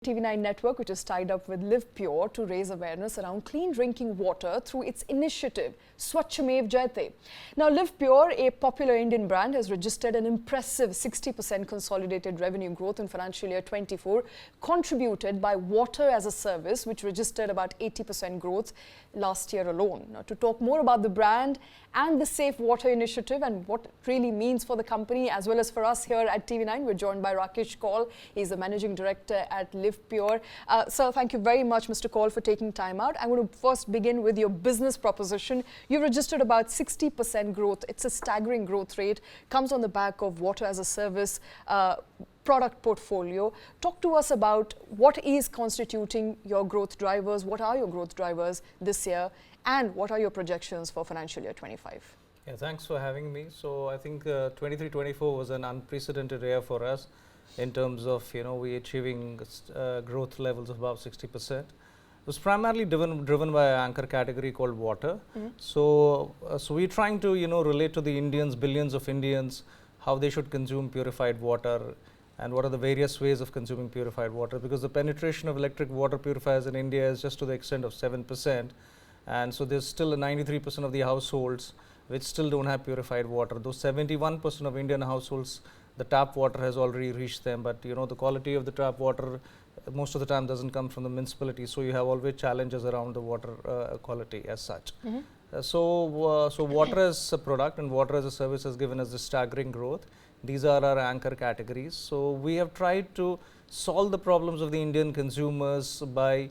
TV9 network, which is tied up with Livpure to raise awareness around clean drinking water through its initiative, Swachmeva Jayate. Now, Livpure, a popular Indian brand, has registered an impressive 60% consolidated revenue growth in financial year 24, contributed by water as a service, which registered about 80% growth last year alone. Now, to talk more about the brand and the Safe Water initiative and what it really means for the company as well as for us here at TV9, we're joined by Rakesh Kaul. He's the managing director at Livpure. Sir, thank you very much, Mr. Kaul, for taking time out. I'm going to first begin with your business proposition. You've registered about 60% growth. It's a staggering growth rate. Comes on the back of water as a service product portfolio. Talk to us about what is constituting your growth drivers, what are your growth drivers this year, and what are your projections for financial year 25? Yeah, thanks for having me. So I think 23-24 was an unprecedented year for us in terms of, we achieving growth levels of about 60%. It was primarily driven by an anchor category called water. So we're trying to, relate to the Indians, billions of Indians, how they should consume purified water and what are the various ways of consuming purified water, because the penetration of electric water purifiers in India is just to the extent of 7%. And so there's still a 93% of the households which still don't have purified water. Those 71% of Indian households, the tap water has already reached them, but the quality of the tap water most of the time doesn't come from the municipality, so you have always challenges around the water quality as such. So water as a product and water as a service has given us a staggering growth. These are our anchor categories. So we have tried to solve the problems of the Indian consumers by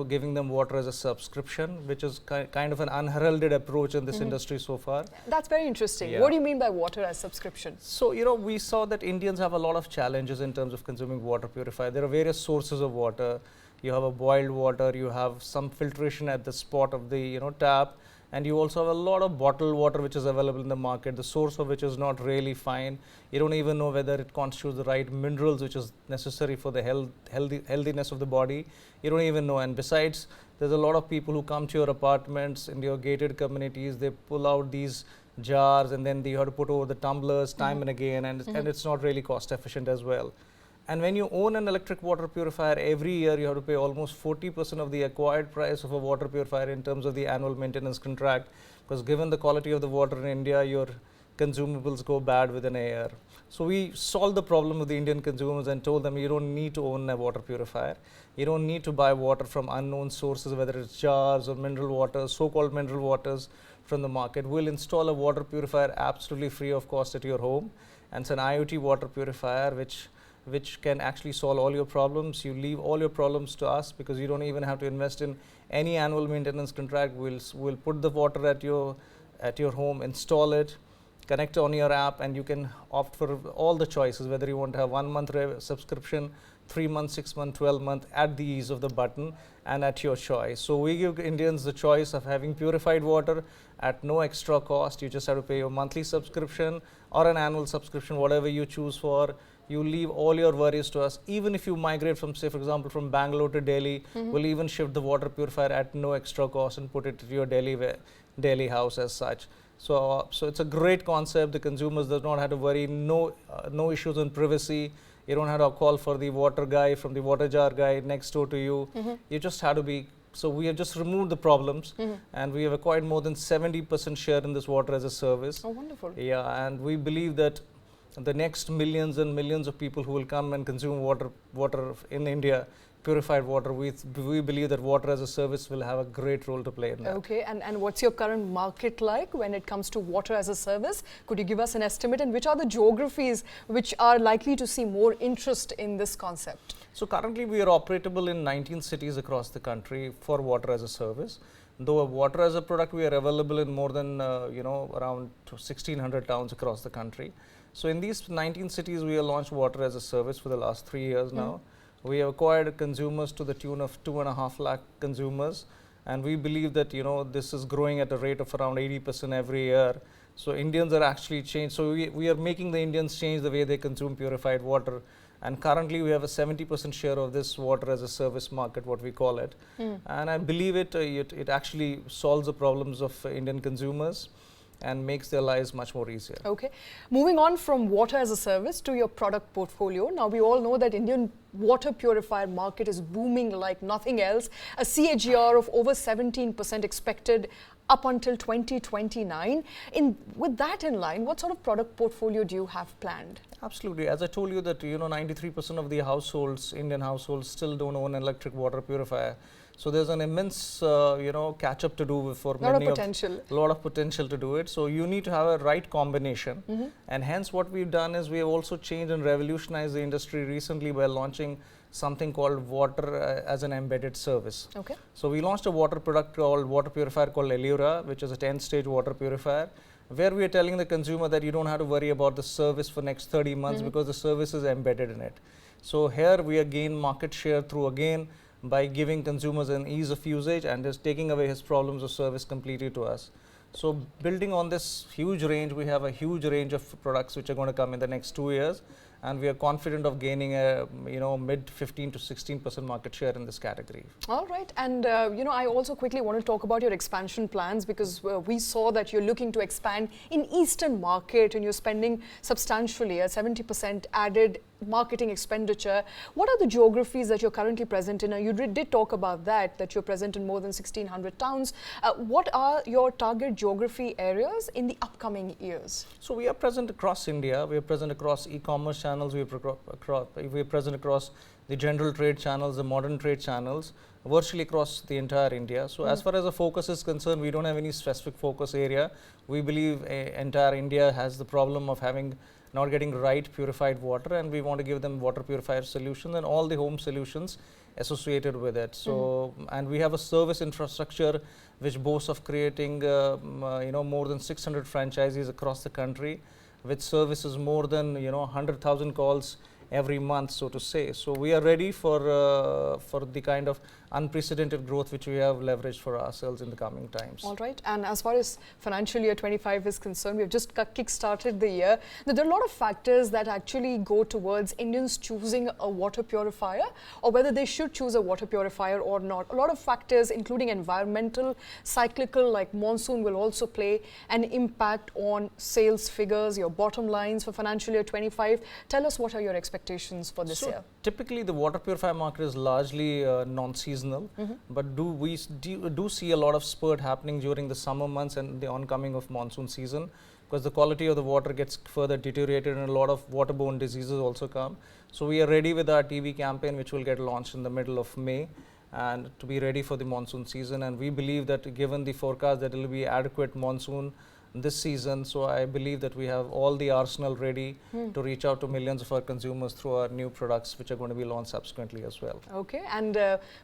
giving them water as a subscription, which is kind of an unheralded approach in this industry so far. That's very interesting. Yeah. What do you mean by water as subscription? So, we saw that Indians have a lot of challenges in terms of consuming water purifier. There are various sources of water. You have a boiled water, you have some filtration at the spot of the, tap, and you also have a lot of bottled water which is available in the market, the source of which is not really fine. You don't even know whether it constitutes the right minerals which is necessary for the healthiness of the body. You don't even know. And besides, there's a lot of people who come to your apartments in your gated communities, they pull out these jars and then you have to put over the tumblers time and again, and it's not really cost efficient as well. And when you own an electric water purifier, every year you have to pay almost 40% of the acquired price of a water purifier in terms of the annual maintenance contract, because given the quality of the water in India, your consumables go bad within a year. So we solved the problem of the Indian consumers and told them you don't need to own a water purifier. You don't need to buy water from unknown sources, whether it's jars or mineral waters, so-called mineral waters from the market. We'll install a water purifier absolutely free of cost at your home. And it's an IoT water purifier which can actually solve all your problems. You leave all your problems to us because you don't even have to invest in any annual maintenance contract. We'll put the water at your home, install it, connect on your app, and you can opt for all the choices, whether you want to have 1 month subscription, 3 months, 6 months, 12 months, at the ease of the button and at your choice. So we give Indians the choice of having purified water at no extra cost. You just have to pay your monthly subscription or an annual subscription, whatever you choose for. You leave all your worries to us. Even if you migrate from, say, for example, from Bangalore to Delhi, we'll even shift the water purifier at no extra cost and put it to your Delhi house as such. So it's a great concept. The consumers do not have to worry. No issues on privacy. You don't have to call for the water guy from the water jar guy next door to you. You just have to be. So we have just removed the problems, and we have acquired more than 70% share in this water as a service. Oh, wonderful. Yeah, and we believe that the next millions and millions of people who will come and consume water in India, purified water, we believe that water as a service will have a great role to play in that. Okay, and what's your current market like when it comes to water as a service? Could you give us an estimate, and which are the geographies which are likely to see more interest in this concept? So currently we are operable in 19 cities across the country for water as a service. Though water as a product, we are available in more than around 1,600 towns across the country. So in these 19 cities, we have launched water as a service for the last 3 years now. We have acquired consumers to the tune of 2.5 lakh consumers, and we believe that this is growing at a rate of around 80% every year. So Indians are actually changed. So we are making the Indians change the way they consume purified water. And currently we have a 70% share of this water as a service market, what we call it. And I believe it actually solves the problems of Indian consumers. and makes their lives much more easier. Okay. Moving on from water as a service to your product portfolio. Now, we all know that Indian water purifier market is booming like nothing else. A CAGR of over 17% expected up until 2029. With that in line, what sort of product portfolio do you have planned? Absolutely. As I told you that 93% of the households, Indian households, still don't own an electric water purifier. So there's an immense catch up to do for many a lot of potential to do it. So you need to have a right combination, and hence what we've done is we have also changed and revolutionized the industry recently by launching something called water as an embedded service. Okay. So we launched a water purifier called Elura, which is a 10-stage water purifier, where we are telling the consumer that you don't have to worry about the service for next 30 months because the service is embedded in it. So here we again market share through by giving consumers an ease of usage and is taking away his problems of service completely to us. So building on this huge range, we have a huge range of products which are going to come in the next 2 years, and we are confident of gaining a mid 15 to 16% market share in this category. All right, and I also quickly want to talk about your expansion plans, because we saw that you're looking to expand in Eastern market and you're spending substantially, a 70% added marketing expenditure. What are the geographies that you're currently present in? You did talk about that you're present in more than 1,600 towns. What are your target geography areas in the upcoming years? So we are present across India. We are present across e-commerce channels. We are present across the general trade channels, the modern trade channels, virtually across the entire India. So as far as the focus is concerned, we don't have any specific focus area. We believe entire India has the problem of not getting right purified water, and we want to give them water purifier solutions and all the home solutions associated with it. So and we have a service infrastructure which boasts of creating more than 600 franchisees across the country, which services more than 100,000 calls every month, so to say. So we are ready for the kind of unprecedented growth which we have leveraged for ourselves in the coming times. All right, and as far as financial year 25 is concerned, we've just kick-started the year. Now, there are a lot of factors that actually go towards Indians choosing a water purifier, or whether they should choose a water purifier or not. A lot of factors, including environmental, cyclical, like monsoon, will also play an impact on sales figures, your bottom lines for financial year 25. Tell us, what are your expectations for this year? Typically, the water purifier market is largely non-seasonal, but we do see a lot of spurt happening during the summer months and the oncoming of monsoon season, because the quality of the water gets further deteriorated and a lot of waterborne diseases also come. So we are ready with our TV campaign, which will get launched in the middle of May, and to be ready for the monsoon season. And we believe that given the forecast that it will be adequate monsoon this season, so I believe that we have all the arsenal ready to reach out to millions of our consumers through our new products, which are going to be launched subsequently as well. Okay, and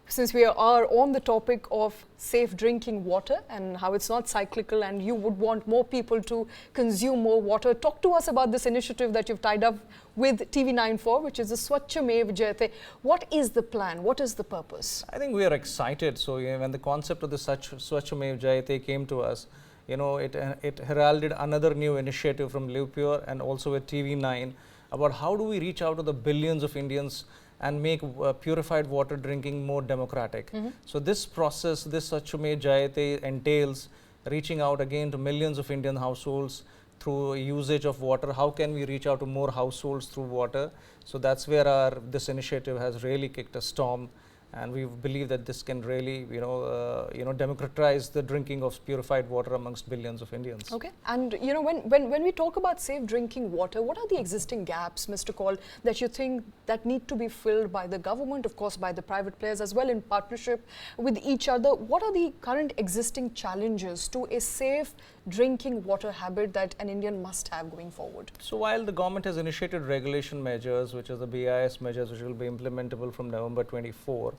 since we are on the topic of safe drinking water and how it's not cyclical and you would want more people to consume more water, talk to us about this initiative that you've tied up with TV9 for, which is the Swachmeva Jayate. What is the plan? What is the purpose? I think we are excited. So when the concept of the Swachmeva Jayate came to us, it heralded another new initiative from Livpure and also with TV9 about how do we reach out to the billions of Indians and make purified water drinking more democratic. So this process, this Swachmeva Jayate, entails reaching out again to millions of Indian households through usage of water. How can we reach out to more households through water? So that's where this initiative has really kicked a storm. And we believe that this can really, democratize the drinking of purified water amongst billions of Indians. Okay, and when we talk about safe drinking water, what are the existing gaps, Mr. Kaul, that you think that need to be filled by the government, of course, by the private players as well, in partnership with each other? What are the current existing challenges to a safe drinking water habit that an Indian must have going forward? So while the government has initiated regulation measures, which are the BIS measures, which will be implementable from November 24,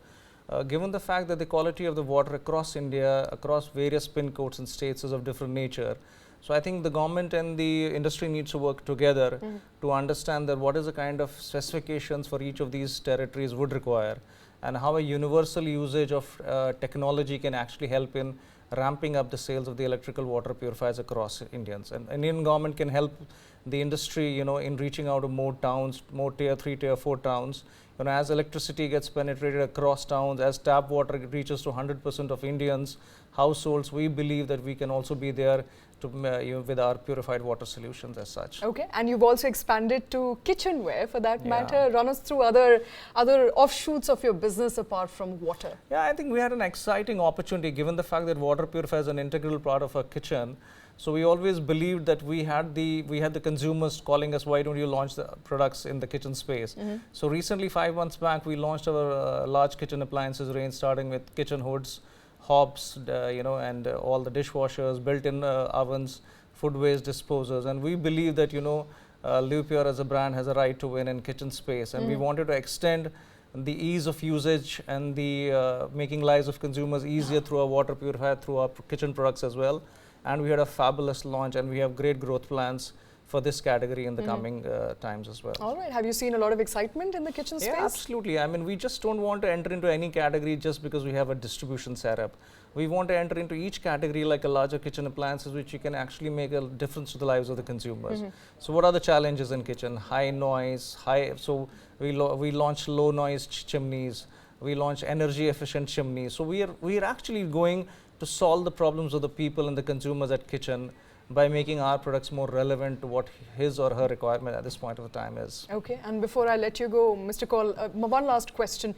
given the fact that the quality of the water across India, across various pin codes and states is of different nature, so I think the government and the industry needs to work together to understand that what is the kind of specifications for each of these territories would require, and how a universal usage of technology can actually help in ramping up the sales of the electrical water purifiers across Indians. And Indian government can help the industry, in reaching out to more towns, more tier 3, tier 4 towns. As electricity gets penetrated across towns, as tap water reaches to 100% of Indians households, we believe that we can also be there to, with our purified water solutions as such. Okay, and you've also expanded to kitchenware for that matter. Run us through other offshoots of your business apart from water. Yeah, I think we had an exciting opportunity given the fact that water purifier is an integral part of our kitchen. So we always believed that we had the consumers calling us, why don't you launch the products in the kitchen space? So recently, 5 months back, we launched our large kitchen appliances range, starting with kitchen hoods, hobs, and all the dishwashers, built-in ovens, food waste disposers. And we believe that, Livpure as a brand has a right to win in kitchen space. And we wanted to extend the ease of usage and the making lives of consumers easier through our water purifier, through our kitchen products as well. And we had a fabulous launch, and we have great growth plans for this category in the coming times as well. All right. Have you seen a lot of excitement in the kitchen space? Yeah, absolutely. I mean, we just don't want to enter into any category just because we have a distribution setup. We want to enter into each category like a larger kitchen appliances, which you can actually make a difference to the lives of the consumers. So what are the challenges in kitchen? High noise, so we launched low noise chimneys. We launched energy efficient chimneys. So we are actually going to solve the problems of the people and the consumers at kitchen by making our products more relevant to what his or her requirement at this point of the time is. Okay, and before I let you go, Mr. Kaul, one last question.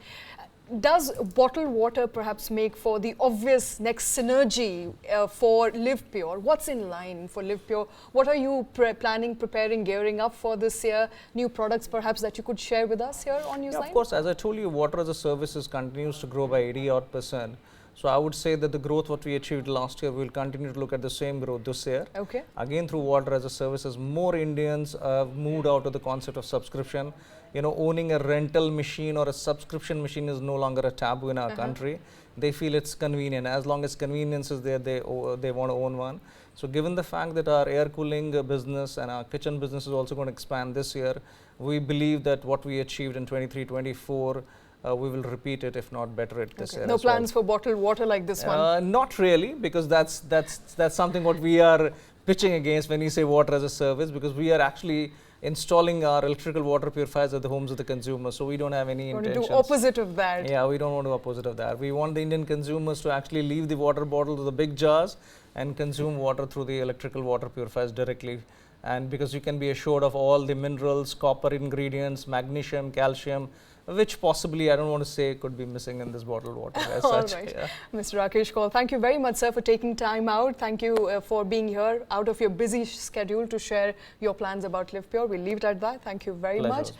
Does bottled water perhaps make for the obvious next synergy for Livpure? What's in line for Livpure? What are you planning, preparing, gearing up for this year? New products perhaps that you could share with us here on Newsline? Yeah, of course, as I told you, water as a service continues to grow by 80-odd%. So I would say that the growth what we achieved last year, we'll continue to look at the same growth this year. Okay. Again, through water as a service, as more Indians moved out of the concept of subscription. Owning a rental machine or a subscription machine is no longer a taboo in our country. They feel it's convenient. As long as convenience is there, they want to own one. So given the fact that our air cooling business and our kitchen business is also going to expand this year, we believe that what we achieved in 23-24, we will repeat it, if not better it this year. No plans for bottled water like this one? Not really, because that's something what we are pitching against when we say water as a service, because we are actually installing our electrical water purifiers at the homes of the consumer. So we don't have any intentions. Want to do opposite of that? Yeah, we don't want to do opposite of that. We want the Indian consumers to actually leave the water bottle to the big jars and consume water through the electrical water purifiers directly. And because you can be assured of all the minerals, copper ingredients, magnesium, calcium, which possibly, I don't want to say, could be missing in this bottled water as such. All right. Yeah. Mr. Rakesh Kaul, thank you very much, sir, for taking time out. Thank you for being here out of your busy schedule to share your plans about Livpure. We'll leave it at that. Thank you very much.